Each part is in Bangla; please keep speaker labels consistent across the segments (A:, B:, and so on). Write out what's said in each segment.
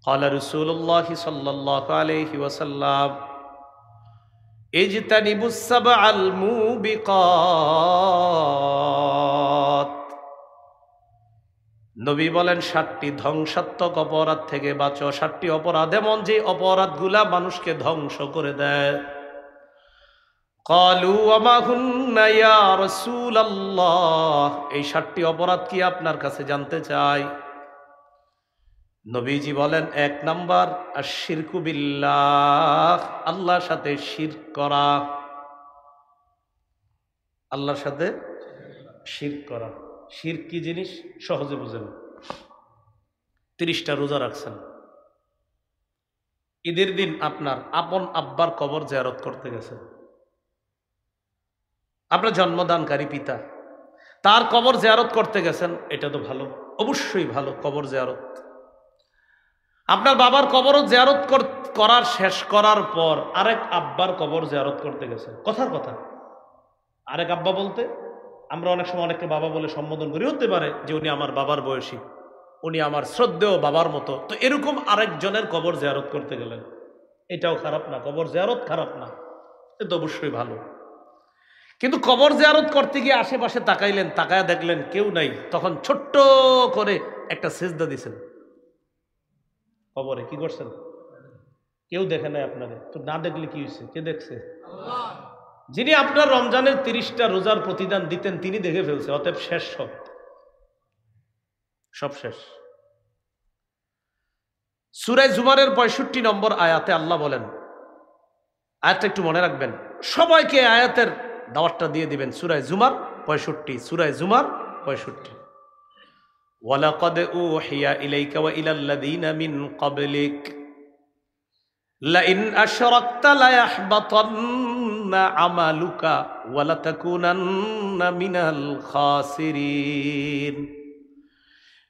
A: ক্বালা রাসূলুল্লাহি সাল্লাল্লাহু আলাইহি ওয়াসাল্লাম ইজতানিবুস সাবআল মুবিকাত। নবী বলেন 7টি ধ্বংসাত্মক অপরাধ থেকে বাঁচো। 7টি অপরাধ এমন যে অপরাধগুলা মানুষকে ধ্বংস করে দেয়। ক্বালু ওয়া মা হুন্না ইয়া রাসূলাল্লাহ, এই 7টি অপরাধ কি আপনার কাছে জানতে চাই। নবীজি বলেন 1 নাম্বার আশ-শিরকু বিল্লাহ, আল্লাহর সাথে শিরক করা। আল্লাহর সাথে শিরক করা। শিরক কি জিনিস সহজে বুঝেন। 30টা রোজা রাখছেন, ঈদের দিন আপনার আপন আব্বার কবর জিয়ারত করতে গেছেন। আপনার জন্মদানকারী পিতা, তার কবর জিয়ারত করতে গেছেন, এটা তো ভালো, অবশ্যই ভালো কবর জিয়ারত। আপনার বাবার কবরও জিয়ারত করার শেষ করার পর আরেক আব্বার কবর জিয়ারত করতে গেছেন। কথার কথা, আরেক আব্বা বলতে আমরা অনেক সময় অনেককে বাবা বলে সম্বোধন করি, হতে পারে যে উনি আমার বাবার বয়সী, উনি আমার শ্রদ্ধেয় বাবার মতো। তো এরকম আরেকজনের কবর জিয়ারত করতে গেলেন, এটাও খারাপ না, কবর জিয়ারত খারাপ না, এটা অবশ্যই ভালো। কিন্তু কবর জিয়ারত করতে গিয়ে আশেপাশে তাকাইলেন, তাকায়া দেখলেন কেউ নাই, তখন ছোট্ট করে একটা সিজদা দিছেন কবরে। কি করছেন? কেউ দেখে নাই আপনারে, তো না দেখলে কি হয়েছে? কে দেখছে? যিনি আপনার রমজানের 30টা রোজার প্রতিদান দিতেন তিনি দেখে ফেলছে, অতএব শেষ, সব শেষ। সূরা জুমারের 65 নম্বর আয়াতে আল্লাহ বলেন, আয়াতটা একটু মনে রাখবেন, সবাইকে আয়াতের দাওয়াতটা দিয়ে দিবেন। সূরা জুমার 65, সূরা জুমার 65। ওয়ালাকাদ উহিয়া ইলাইকা ওয়া ইলাল্লাযীনা মিন ক্বাবলিক লাইন আশরাকতা লায়াহবাতান্না আমালুকা ওয়া লাতাকুনান্না মিনাল খাসিরিন।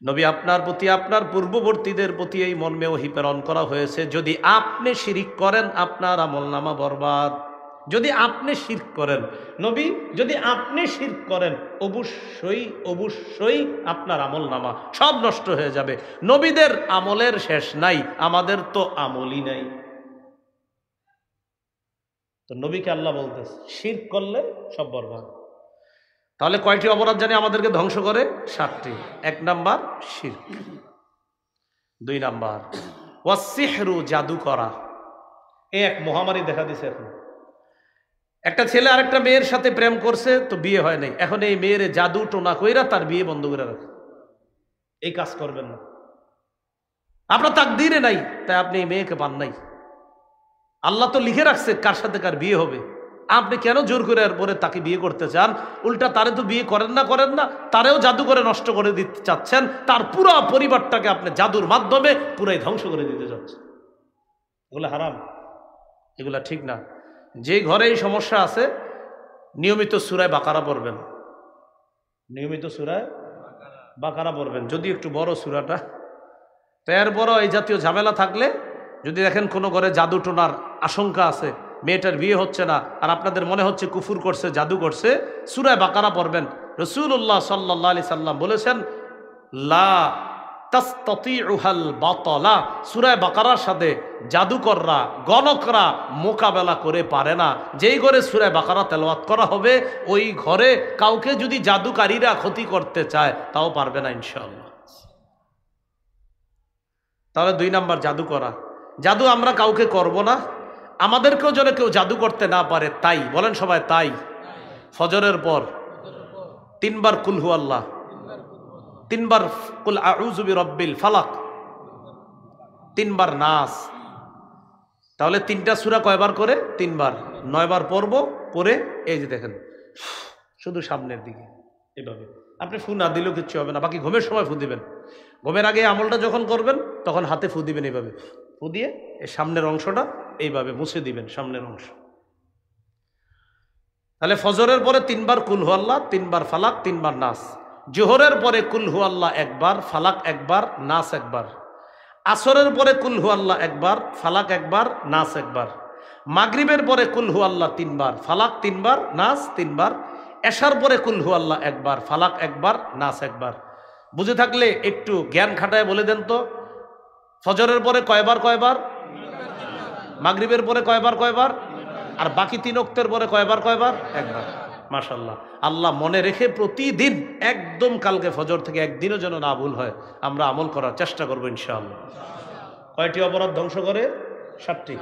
A: নবী আপনার প্রতি আপনার পূর্ববর্তীদের প্রতি এই মর্মে ওহী প্রেরণ করা হয়েছে, যদি আপনি শিরক করেন আপনার আমলনামা বরবাদ। যদি আপনি শিরক করেন, নবী যদি আপনি শিরক করেন, অবশ্যই অবশ্যই আপনার আমলনামা সব নষ্ট হয়ে যাবে। নবীদের আমলের শেষ নাই, আমাদের তো আমলই নাই। তো নবীকে আল্লাহ বলতেছে শিরক করলে সব বরবাদ। তাহলে কয়টি অপরাধ জানি আমাদেরকে ধ্বংস করে? 7টি। 1 নাম্বার শিরক। 2 নাম্বার ওয়াসসিহরু, জাদু করা। এই এক মহামারী দেখা দিছে এখন। একটা ছেলে আরেকটা মেয়ের সাথে প্রেম করছে, তো বিয়ে হয় নাই, এখন এই মেয়ের জাদু টোনা কইরা তার বিয়ে বন্ধ করে রাখে। এই কাজ করবেন না, আপনার তাকদীরে নাই, তাই আপনি এই মেয়েকে পান নাই। আল্লাহ তো লিখে রাখছে কার সাথে কার বিয়ে হবে, আপনি কেন জোর করে এরপরে তাকে বিয়ে করতে চান? উল্টা তারে তো বিয়ে করেন না, তারেও জাদু করে নষ্ট করে দিতে চাচ্ছেন, তার পুরো পরিবারটাকে আপনি জাদুর মাধ্যমে পুরাই ধ্বংস করে দিতে চাচ্ছেন। এগুলো হারাম, এগুলা ঠিক না। যে ঘরে এই সমস্যা আছে নিয়মিত সূরা বাকারা পড়বেন, নিয়মিত সূরা বাকারা পড়বেন, যদি একটু বড় সূরাটা। তো এরপরও এই জাতীয় ঝামেলা থাকলে, যদি দেখেন কোনো ঘরে জাদু টোনার আশঙ্কা আছে, মেয়েটার বিয়ে হচ্ছে না, আর আপনাদের মনে হচ্ছে কুফুর করছে, জাদু করছে, সূরা বাকারা পড়বেন। রাসূলুল্লাহ সাল্লাল্লাহু আলাইহি সাল্লাম বলেছেন লা তাসতাতিউহাল বাতালা, সূরা বাকারার সাথে জাদুকররা, গণকরা মোকাবেলা করে পারে না। যেই ঘরে সূরা বাকারা তেলাওয়াত করা হবে, ওই ঘরে কাউকে যদি জাদুকারীরা ক্ষতি করতে চায় তাও পারবে না ইনশাআল্লাহ। তাহলে 2 নাম্বার জাদু করা। জাদু আমরা কাউকে করব না, আমাদেরকেও যেন কেউ জাদু করতে না পারে, তাই বলেন সবাই তাই। ফজরের পর 3 বার কুল হু আল্লাহ, 3 বার কুল আউযু বিরাব্বিল ফালাক, 3 বার নাস। তাহলে 3টা সূরা কয়বার করে? 3 বার, 9 বার পড়ব। পরে এই যে দেখেন শুধু সামনের দিকে এভাবে, আপনি ফু না দিলেও কিচ্ছু হবে না, বাকি ঘুমের সময় ফু দিবেন। ঘুমের আগে আমলটা যখন করবেন তখন হাতে ফু দিবেন, এইভাবে ফু দিয়ে এই সামনের অংশটা এইভাবে মুছে দিবেন, সামনের অংশ। তাহলে ফজরের পরে 3 বার কুল হু আল্লাহ, 3 বার ফালাক, 3 বার নাস। জোহরের পরে কুল হু আল্লাহ 1 বার, ফালাক 1 বার, নাস 1 বার। আসরের পরে কুল হু আল্লাহ 1 বার, ফালাক 1 বার, নাস 1 বার। মাগরিবের পরে কুল হু আল্লাহ 3 বার, ফালাক 3 বার, নাস 3 বার। এশার পরে কুল হু আল্লাহ 1 বার, ফালাক 1 বার, নাস 1 বার। বুঝে থাকলে একটু জ্ঞান খাটায় বলে দেন তো, ফজরের পরে কয়বার কয়বার, মাগরিবের পরে কয়বার কয়বার, আর বাকি 3 ওয়াক্তের পরে কয়বার কয়বার, একবার। মাশাআল্লাহ, আল্লাহ মনে রেখে প্রতিদিন একদম কালকে ফজর থেকে একদিনও যেন না ভুল হয়, আমরা আমল করার চেষ্টা করবো ইনশাআল্লাহ। কয়টি অপরাধ ধ্বংস করে? 7টি।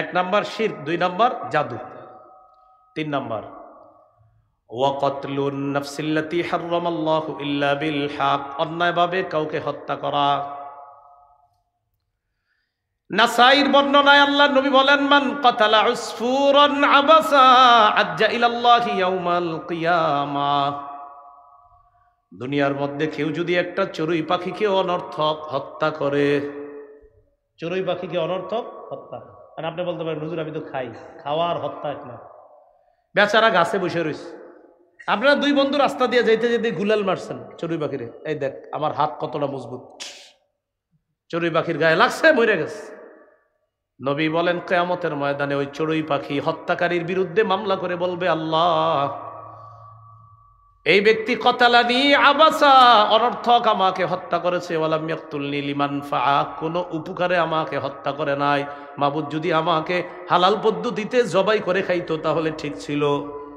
A: 1 নাম্বার শিরক, 2 নাম্বার জাদু, 3 নাম্বার ওয়াকাতলুন নাফসিল্লাতী হারামাল্লাহু ইল্লা বিল হক, অন্যায়ভাবে কাউকে হত্যা করা। নাসাইর বর্ণনায় আল্লাহর নবী বলেন, মান কাতালা উসফুরান আবাসা আজ্জা ইলাল্লাহি ইয়াউমাল কিয়ামাহ, দুনিয়ার মধ্যে কেউ যদি একটা চড়ুই পাখিকে অনর্থক হত্যা করে, চড়ুই পাখিকে অনর্থক হত্যা, আর আপনি বলতে পারেন হুজুর আমি তো খাই, খাওয়ার হত্যা এক না, বেচারা গাছে বসে রয়েছে, আপনারা 2 বন্ধু রাস্তা দিয়ে যাইতে যেতে গুলাল মারছেন চড়ুই পাখিরে, এই দেখ আমার হাত কতটা মজবুত, চড়ুই পাখির গায়ে লাগছে, মরে গেছে। নবী বলেন কিয়ামতের ময়দানে ওই চড়ুই পাখি হত্যাকারীর বিরুদ্ধে মামলা করে বলবে, আল্লাহ এই ব্যক্তি কতালানি আবাসা, অনর্থক আমাকে হত্যা করেছে, ওয়ালাম ইয়াকতুলনি লিমান ফাআ, কোনো উপকারে আমাকে হত্যা করে নাই, মাবুদ যদি আমাকে হালাল পদ্ধতিতে জবাই করে খাইতো তাহলে ঠিক ছিল,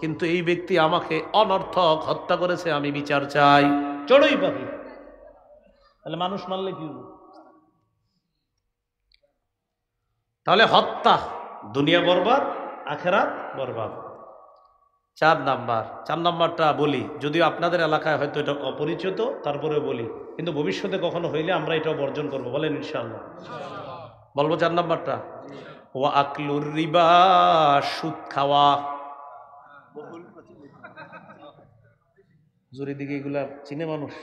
A: কিন্তু এই ব্যক্তি আমাকে অনর্থক হত্যা করেছে, আমি বিচার চাই। চড়ুই পাখি, তাহলে মানুষ মারলে কি হবে? তাহলে হত্যা দুনিয়া বরবাদ, আখিরাত বরবাদ। 4 নাম্বারটা বলি, যদিও আপনাদের এলাকায় হয়তো এটা অপরিচিত, তারপরে বলি, কিন্তু ভবিষ্যতে কখনো হইলে আমরা এটা বর্জন করব, বলেন ইনশাআল্লাহ। বলবো 4 নাম্বারটা, ওয়া আকলুর রিবা, সুদ খাওয়া। জোরে দিকে এগুলা চিনে মানুষ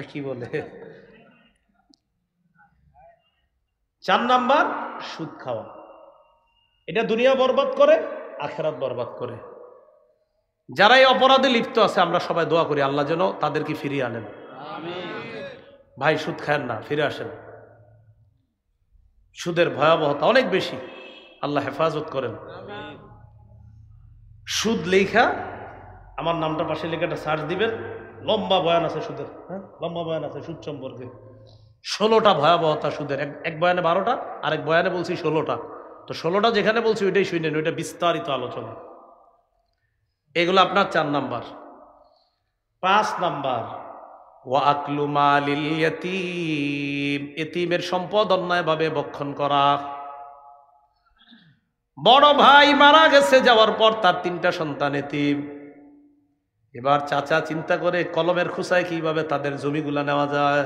A: কি বলে। 4 নাম্বার সুদ খাওয়া, এটা দুনিয়া বরবাদ করে, আখিরাত বরবাদ করে। যারা এই অপরাধে লিপ্ত আছে আমরা সবাই দোয়া করি আল্লাহ যেন তাদেরকে ফিরিয়ে আনেন। ভাই সুদ খায়েন না, ফিরে আসেন। সুদের ভয়াবহতা অনেক বেশি, আল্লাহ হেফাজত করেন। সুদ লেখা, আমার নামটা পাশে লেখা একটা সার্চ দিবেন, লম্বা বয়ান আছে সুদের, হ্যাঁ লম্বা বয়ান আছে সুদ সম্পর্কে, 16টা ভয়াবহতা সুদের। এক বয়ানে 12টা, আরেক বয়ানে বলছি 16টা। তো 16টা যেখানে বলছি ওইটাই শুনেন, ওইটা বিস্তারিত আলোচনা। এগুলো আপনার 4 নাম্বার। 5 নাম্বার ওয়া আকলু মালিল ইয়াতীম, এতিমের সম্পদ অন্যায়ভাবে ভক্ষণ করা। বড় ভাই মারা গেছে, যাওয়ার পর তার 3টা সন্তান এতিম। এবার চাচা চিন্তা করে কলমের খোঁচায় কিভাবে তাদের জমিগুলা নেওয়া যায়।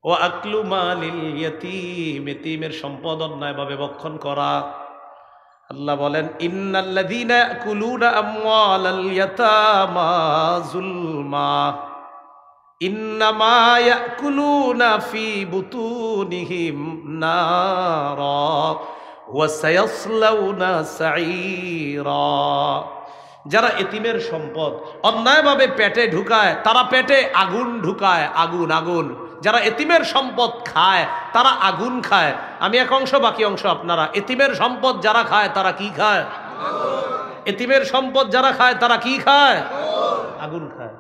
A: ওয়া আকলু মালিল ইয়াতীম, এতিমের সম্পদ অন্যায়ভাবে ভক্ষণ করা। আল্লাহ বলেন, ইন্নাল্লাযীনা ইয়াকুলুনা আমওয়ালাল ইয়াতামা যুলমা ইন্নামা ইয়াকুলুনা ফি বুতুনিহিম নারা ওয়া সায়াসলাউনা সাঈরা। যারা এতিমের সম্পদ অন্যায়ভাবে পেটে ঢুকায়, তারা পেটে আগুন ঢুকায়, আগুন আগুন। যারা এতিমের সম্পদ খায় তারা আগুন খায়। আমি এক অংশ, বাকি অংশ আপনারা। এতিমের সম্পদ যারা খায় তারা কি খায়? এতিমের সম্পদ যারা খায় তারা কি খায়? আগুন খায়।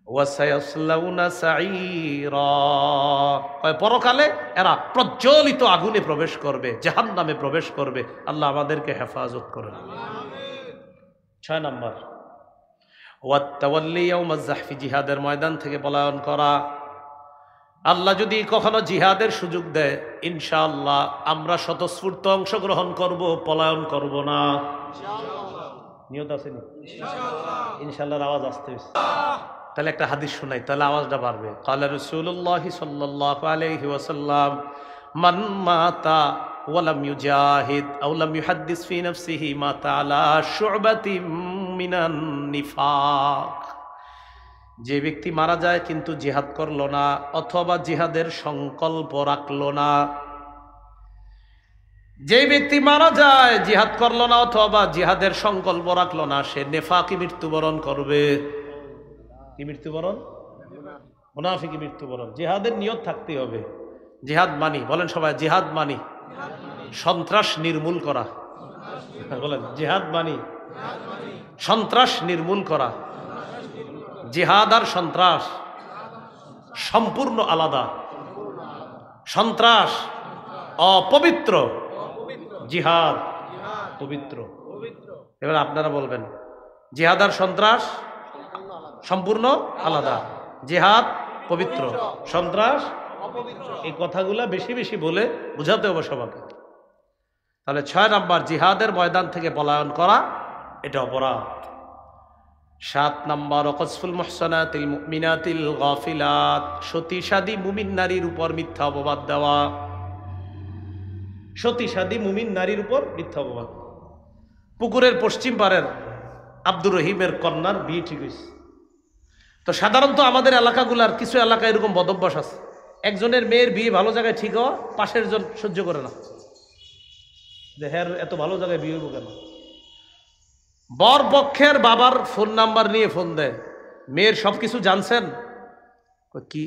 A: ওয়াসায়াসলাউনা সাঈরা, পরকালে এরা প্রজ্বলিত আগুনে প্রবেশ করবে, জাহান্নামে প্রবেশ করবে। আল্লাহ আমাদেরকে হেফাজত করেন। 6 নাম্বার ওয়াত্তাওয়াল্লি ইয়াউমাজ যাহফি, জিহাদের ময়দান থেকে পলায়ন করা। আল্লাহ যদি কখনো জিহাদের সুযোগ দেয়, ইনশাআল্লাহ আমরা স্বতঃস্ফূর্ত অংশগ্রহণ করব, পলায়ন করব না। নিয়ত আছে নি? ইনশাআল্লাহর আওয়াজ আসতে হবে। তাহলে একটা হাদিস শোনাই, তাহলে আওয়াজটা বাড়বে। ক্বালা রাসূলুল্লাহি সাল্লাল্লাহু আলাইহি ওয়াসাল্লাম, মান মাতা ওয়া লাম ইউজাহিদ আও লাম ইউহাদ্দিস ফি নাফসিহি মাতা আলা শু'বাতিন মিনান নিফাক। যে ব্যক্তি মারা যায় কিন্তু জিহাদ করলো না, অথবা জিহাদের সংকল্প রাখলো না। যে ব্যক্তি মারা যায় জিহাদ করলো না অথবা জিহাদের সংকল্প রাখলো না, সে নেফাকি মৃত্যুবরণ করবে। কি মৃত্যুবরণ? মুনাফিকি মৃত্যুবরণ। জিহাদের নিয়ত থাকতে হবে। জিহাদ মানি, বলেন সবাই জিহাদ মানি সন্ত্রাস নির্মূল করা। বলেন জিহাদ মানি সন্ত্রাস নির্মূল করা। জিহাদ আর সন্ত্রাস সম্পূর্ণ আলাদা, সন্ত্রাস অপবিত্র, জিহাদ পবিত্র। এবার আপনারা বলবেন জিহাদ আর সন্ত্রাস সম্পূর্ণ আলাদা, জিহাদ পবিত্র, সন্ত্রাস অপবিত্র। এই কথাগুলা বেশি বেশি বলে বুঝাতে হবে সবাইকে। তাহলে 6 নাম্বার, জিহাদের ময়দান থেকে পলায়ন করা এটা অপরাধ। 7 নাম্বার, ওয়াকসফুল মুহসানাতিল মুমিনাতিল গাফিলাত, সতীসাদী মুমিন নারীর উপর মিথ্যা অপবাদ দেওয়া। সতীসাদী মুমিন নারীর উপর মিথ্যা অপবাদ। পুকুরের পশ্চিম পারের আব্দুর রহিমের কন্যার বিয়ে ঠিক হয়েছে। তো সাধারণত আমাদের এলাকাগুলার কিছু এলাকায় এরকম বদভ্যাস আছে, একজনের মেয়ের বিয়ে ভালো জায়গায় ঠিক হওয়া, পাশের জন সহ্য করে না, যে হ্যাঁ এত ভালো জায়গায় বিয়ে হইব কেন। বর পক্ষের বাবার ফোন নাম্বার নিয়ে ফোন দেয়, মেয়ের সব কিছু জানছেন? কি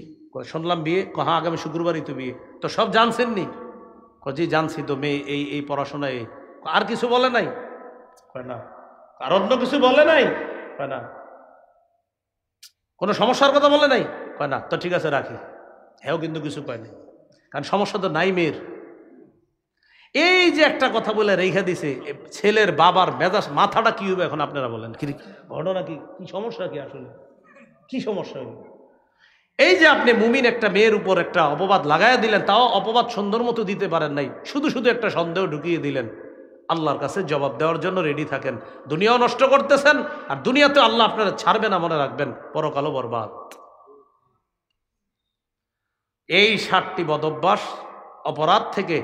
A: শুনলাম বিয়ে, হ্যাঁ আগামী শুক্রবারই তো বিয়ে। তো সব জানছেন নি? জি জানছি, তো মেয়ে এই এই পড়াশোনায়, আর কিছু বলে নাই? কয় না। আর অন্য কিছু বলে নাই? কয় না। কোনো সমস্যার কথা বলে নাই? কয় না। তো ঠিক আছে রাখি। হ্যাঁ কিন্তু কিছু কয় নাই, কারণ সমস্যা তো নাই মেয়ের। এই যে একটা কথা বলে রেখা দিছে, ছেলের বাবার মেজাজ মাথাটা কি হবে এখন আপনারা বলেন? কি ঘটনা, কি কি সমস্যা, কি আসলে কি সমস্যা হবে? এই যে আপনি মুমিন একটা মেয়ের উপর একটা অপবাদ লাগাইয়া দিলেন, তাও অপবাদ সুন্দর মতো দিতে পারেন নাই, শুধু শুধু একটা সন্দেহ ঢুকিয়ে দিলেন। আল্লাহর কাছে জবাব দেওয়ার জন্য রেডি থাকেন। দুনিয়াও নষ্ট করতেছেন, আর দুনিয়াতে আল্লাহ আপনারা ছাড়বে না, মনে রাখবেন, পরকালও বরবাদ। এই 7টি বদভ্যাস অপরাধ থেকে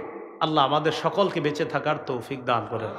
A: আল্লাহ আমাদের সকলকে বেঁচে থাকার তৌফিক দান করেন।